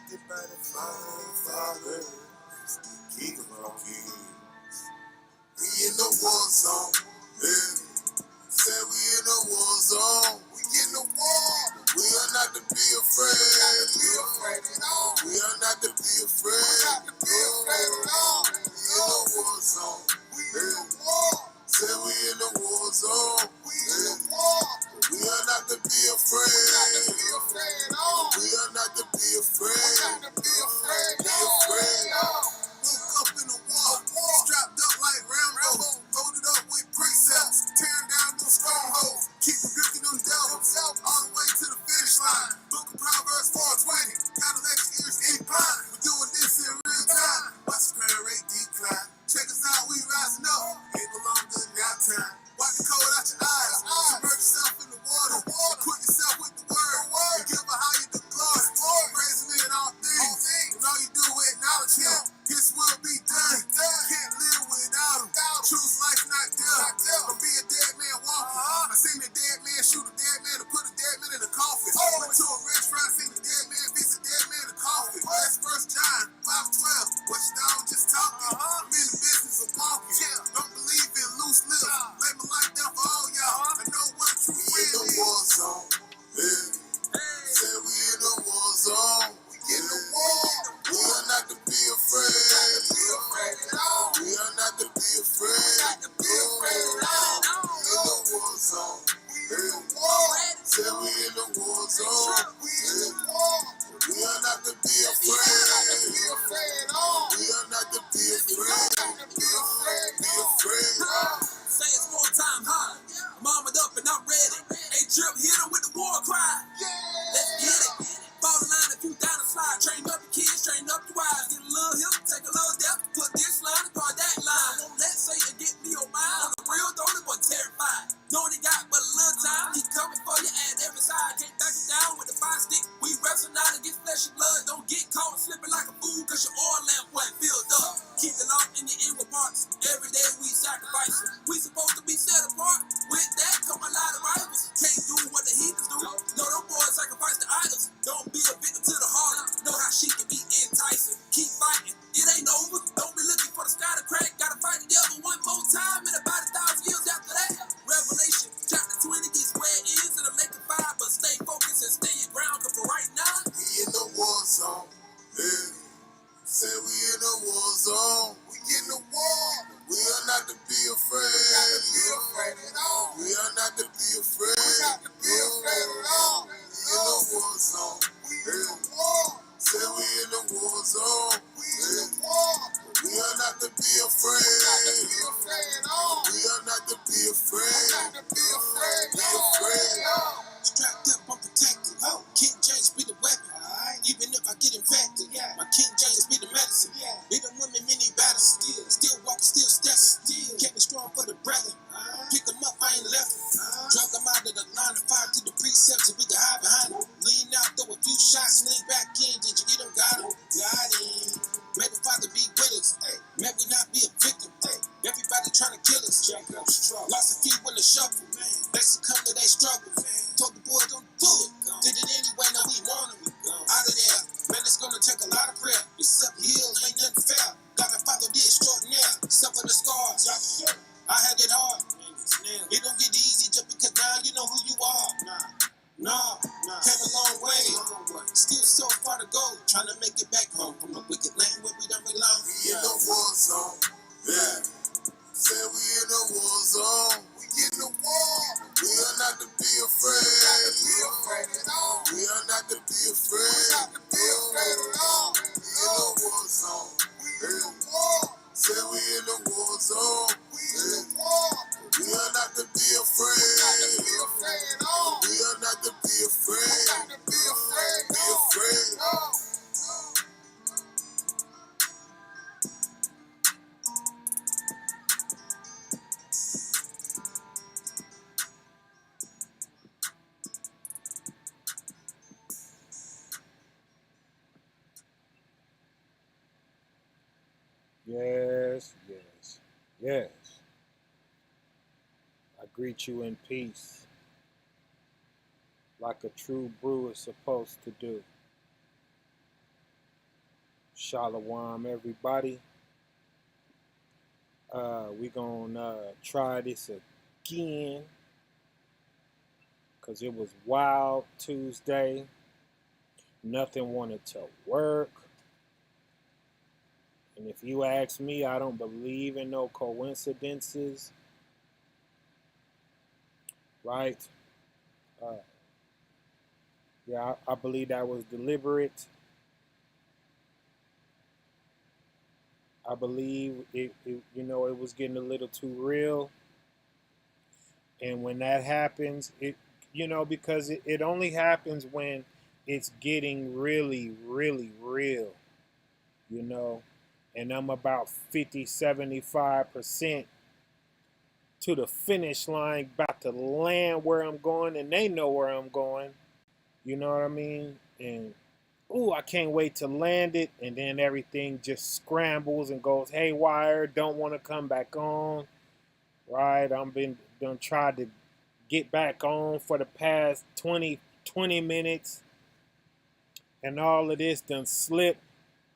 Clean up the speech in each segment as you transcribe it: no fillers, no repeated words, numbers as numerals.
protected by the Father, King of all kings. We in the war zone, yeah. Say we in the war zone. We in the war. We are not to be afraid. We are not to be afraid. We are not to be afraid at all. We in the war zone. We in the war. Say we in the war zone. We in the war. We are not to be afraid. We are not to be afraid at all. We are not to be afraid. We are not to be afraid. Be afraid. Woke up in the war. Strapped up like Rambo. Loaded up with precepts. Tearing down those strongholds. Keep rebuking them devils. All the way to the finish line. Book of Proverbs 4:20. Cadillac ears incline. We're doing this in real time. Watch the crime rate decline. Check us out, we rising up. Ain't no longer now time. Wipe the cold out your eyes. Submerge yourself in the water. Equip yourself with the word. And give a higher the glory. Praise him in all things. And all you do is acknowledge him. His will be done. Can't live without him. Choose life, not death. From be a dead man walking. I seen a dead man shoot a dead man to put a dead man in a coffin. Went to a restaurant, seen a dead man fix a dead man in a coffin. That's 1 John 5:12. What you down just talking? I'm in the business of walking. Don't believe in loose lips. Lay my life down for all y'all. I know what true friend is. We in the war zone. Say we in the war zone. We in the war. We are not to be afraid. We are not to be afraid. We are not to be afraid at all. We in the war zone. We in the war. Say we in the war zone. We in the war. We are not to be afraid. We are not to be afraid at all. We are not to be afraid. We are not to be afraid. Be afraid. Say it's war time high. I'm armored up and I'm ready. Hey, Trip, hit him with the war cry. Let's get it. Fall the line if you down the slide. Train up your kids, train up your wives. Get a little hip, take a little depth. Put this line across that line. Won't let say it get me on mine. On the real, don't it boy terrified. Knowing he got but a little time. He coming for you at every side. Can't back it down with the fire stick. We wrestle now to get flesh and blood. Don't get caught slipping like a fool cause your oil lamp wasn't filled up. Keep the law in the inward parts. Every day we sacrifice. We supposed to be set apart. With that come a lot of rivals. Can't do what the heathens do. No, them boys sacrifice the idols. Don't be a victim to the heart. Know how she can be enticing. Keep fighting. It ain't over. Don't be looking for the sky to crack. Gotta fight the devil one more time in about 1,000 years after that. Revelation chapter 20 gets where it is in the lake of fire. But stay focused and stay your ground. Cause for right now, we in the war zone. Say we in the war zone. We in the war. We are not to be afraid. We are not to be afraid at all. We are not to be afraid. We are not to be afraid at all. We in the war zone. We in the war. Say we in the war zone. We in the war. We are not to be afraid. We are not to be afraid at all. We are not to be afraid. We are not to be afraid. Be afraid. strapped up, I'm protected. King James be the weapon. Even if I get infected, my King James be the medicine. Even women, many battles. Still walking, still stepping. Kept me strong for the brethren. Pick them up, I ain't left them. Drug them out of the line of fire to the precepts, and we can hide behind them. Lean out, throw a few shots, lean back in. Did you get them? Got him. Got him. May the Father be with us. May we not be a victim. Everybody trying to kill us. Lost a few in the shuffle. They succumb to their struggle. Told the boys don't do it. Did it anyway, now we want them. Out of there. Man, it's gonna take a lot of prayer. It's uphill, ain't nothing fair. Gotta follow the extraordinaire. Suffer the scars. I had it hard. It don't get easy just because now you know who you are. Nah. Came a long way. Still so far to go. Trying to make it back home from a wicked land where we don't belong. We in the war zone. Say we in the war zone. We in the war. We are not to be afraid. We are not to be afraid at all. We are not to be afraid. We are not to be afraid at all. We in the war zone. We in the war. Say we in the war zone. We in the war. We are not to be afraid. We are not to be afraid at all. We are not to be afraid. We are not to be afraid. Be afraid. Yes. I greet you in peace, like a true brew is supposed to do. Shalom, everybody. We're gonna try this again because it was Wild Tuesday. Nothing wanted to work. And if you ask me, I don't believe in no coincidences, right? Uh, yeah, I believe that was deliberate. I believe it was getting a little too real. And when that happens, because it only happens when it's getting really, really real, you know. And I'm about 50, 75% to the finish line, about to land where I'm going, and they know where I'm going. You know what I mean? And ooh, I can't wait to land it, and then everything just scrambles and goes haywire. Don't want to come back on, right? I'm been done tried to get back on for the past 20 minutes, and all of this done slipped.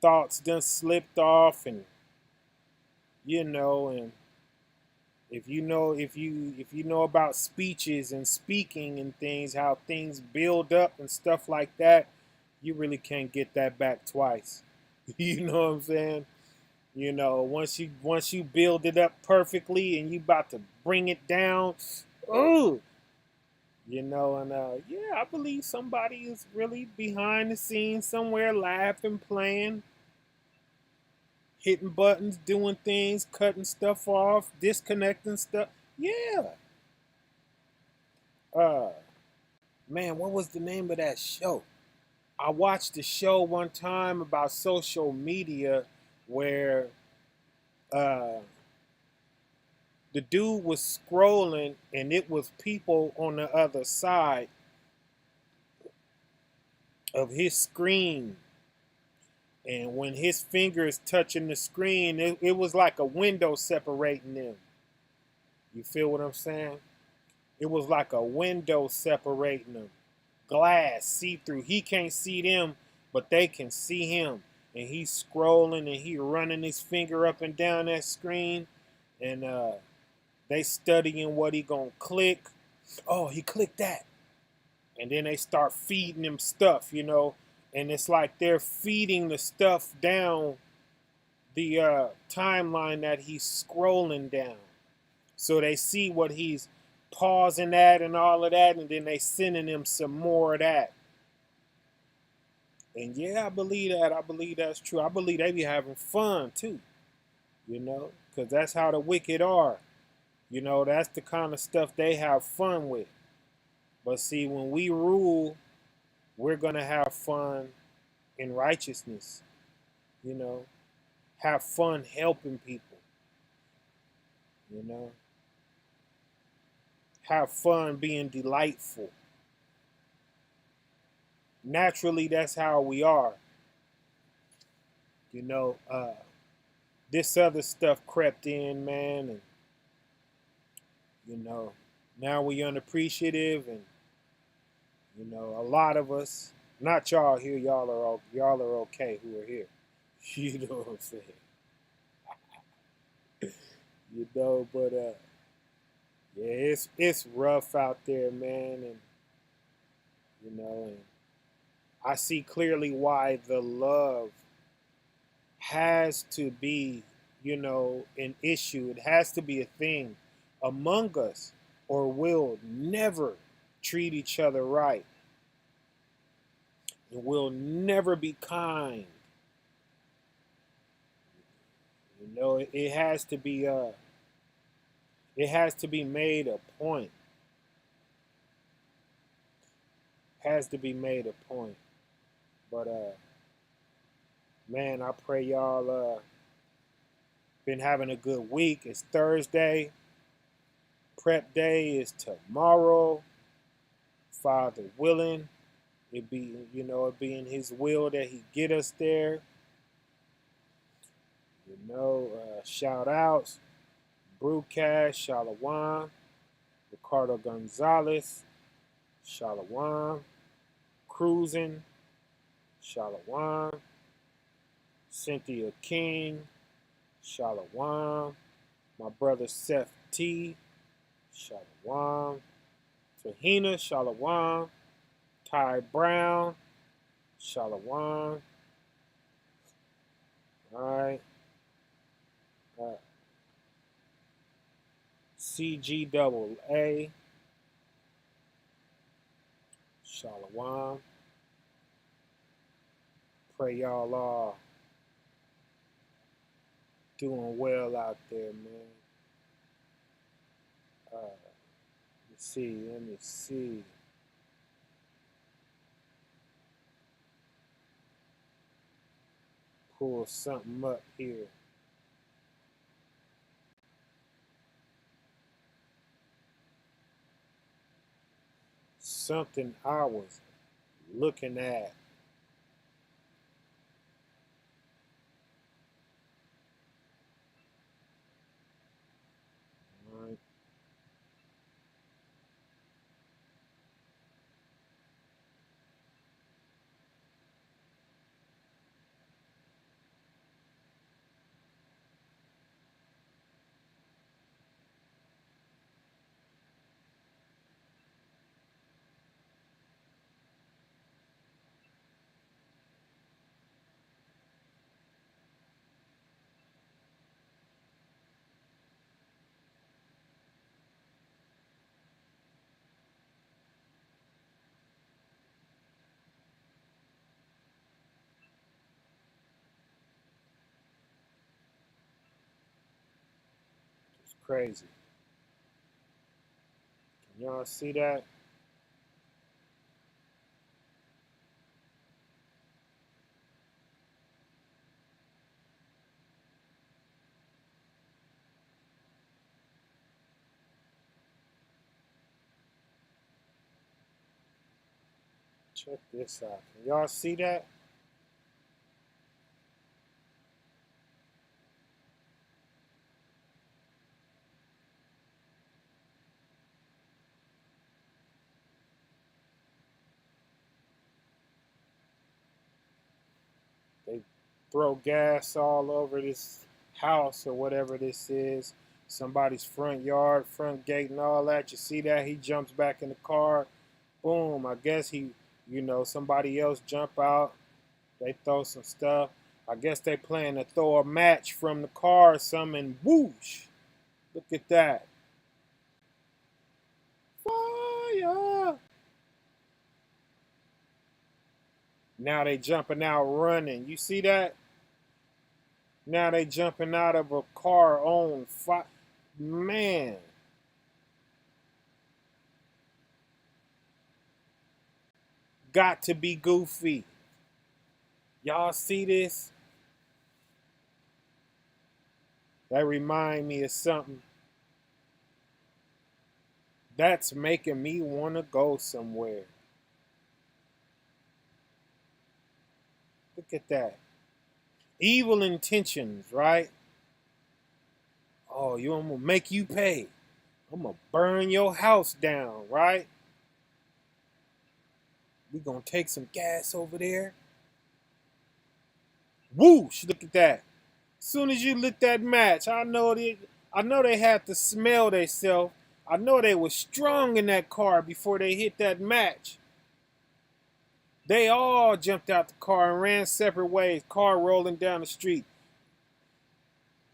Thoughts done slipped off, and and if you know about speeches and speaking and things, how things build up and stuff like that, you really can't get that back twice. You know what I'm saying? Once you build it up perfectly and you about to bring it down, oh, and yeah, I believe somebody is really behind the scenes somewhere, laughing, playing, hitting buttons, doing things, cutting stuff off, disconnecting stuff. Yeah. Uh, man, what was the name of that show? I watched a show one time about social media where uh, the dude was scrolling and it was people on the other side of his screen. And when his finger is touching the screen, it was like a window separating them. You feel what I'm saying? It was like a window separating them. Glass, see through. He can't see them, but they can see him. And he's scrolling and he running his finger up and down that screen. And they studying what he gonna click. Oh, he clicked that. And then they start feeding him stuff, And it's like they're feeding the stuff down the timeline that he's scrolling down. So they see what he's pausing at and all of that, and then they sending him some more of that. And yeah, I believe that. I believe that's true. I believe they be having fun too, because that's how the wicked are. That's the kind of stuff they have fun with. But see, when we rule, we're going to have fun in righteousness, have fun helping people, you know, have fun being delightful. Naturally, that's how we are. This other stuff crept in, man, and now we unappreciative, and a lot of us, not y'all here, y'all are okay who are here. You know what I'm saying? But yeah, it's rough out there, man, and and I see clearly why the love has to be, an issue. It has to be a thing among us, or we'll never treat each other right. And we'll never be kind. It has to be made a point. Has to be made a point. But man, I pray y'all been having a good week. It's Thursday. Prep day is tomorrow. Father willing. It be in his will that he get us there. Shout outs. Brewcast, Shalom. Ricardo Gonzalez, Shalom. Cruising, Shalom. Cynthia King, Shalawam. My brother Seth T, Shalawam. Tahina, Shalawam. Ty Brown, Shalawam. All right. CGAA, Shalawam. Pray y'all are doing well out there, man. Let me see. Pull something up here. Something I was looking at. All right. It's crazy. Can y'all see that? Check this out. Can y'all see that? They throw gas all over this house or whatever this is. Somebody's front yard, front gate, and all that. You see that? He jumps back in the car. Boom. I guess somebody else jump out. They throw some stuff. I guess they plan to throw a match from the car or something, and whoosh. Look at that. Fire! Now they jumping out running. You see that? Now they jumping out of a car on fire. Man. Got to be goofy. Y'all see this? That remind me of something. That's making me want to go somewhere. Look at that. Evil intentions, right? Oh, I'm going to make you pay. I'm going to burn your house down, right? We going to take some gas over there. Whoosh, look at that. Soon as you lit that match, I know they had to smell themselves. I know they were strong in that car before they hit that match. They all jumped out the car and ran separate ways, car rolling down the street.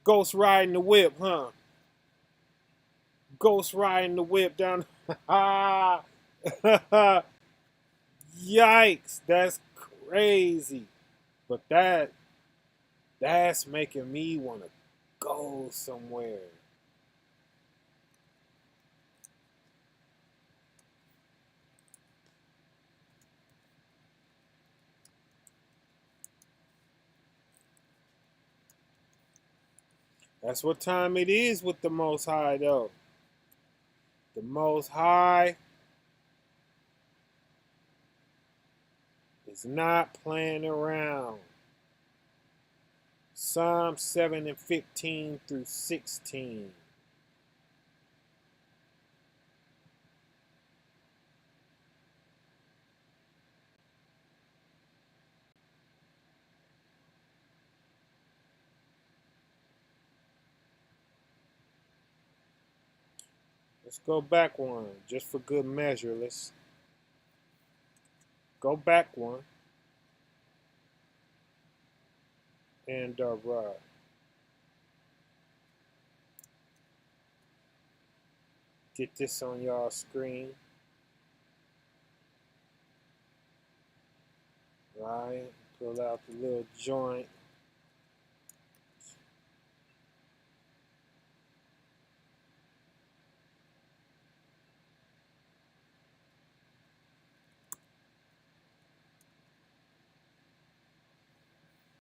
Ghost riding the whip, huh? Ghost riding the whip down. Yikes, that's crazy. But that's making me want to go somewhere. That's what time it is with the Most High, though. The Most High is not playing around. Psalm 7 and 15 through 16. Let's go back one, just for good measure. Let's go back one. And get this on y'all screen. Right, pull out the little joint.